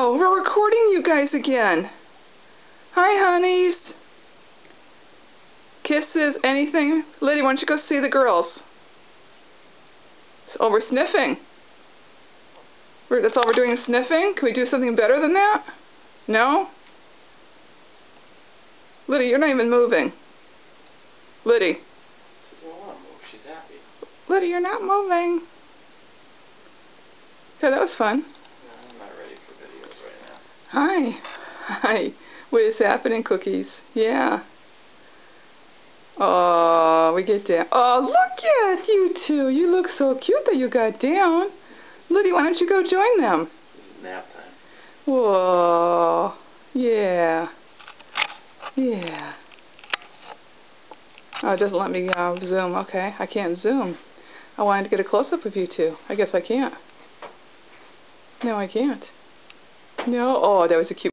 Wow, we're recording you guys again. Hi, honeys. Kisses, anything? Liddy, why don't you go see the girls? Oh, we're sniffing. That's all we're doing is sniffing? Can we do something better than that? No? Liddy, you're not even moving. Liddy. She doesn't want to move. She's happy. Liddy, you're not moving. Okay, that was fun. No, I'm not ready for videos right now. Hi. Hi. What is happening, cookies? Yeah. Oh, we get down. Oh, look at you two. You look so cute that you got down. Liddy, why don't you go join them? This is nap time. Whoa. Yeah. Yeah. Oh, it doesn't let me zoom. Okay, I can't zoom. I wanted to get a close-up of you two. I guess I can't. No, I can't. No. Oh, that was a cute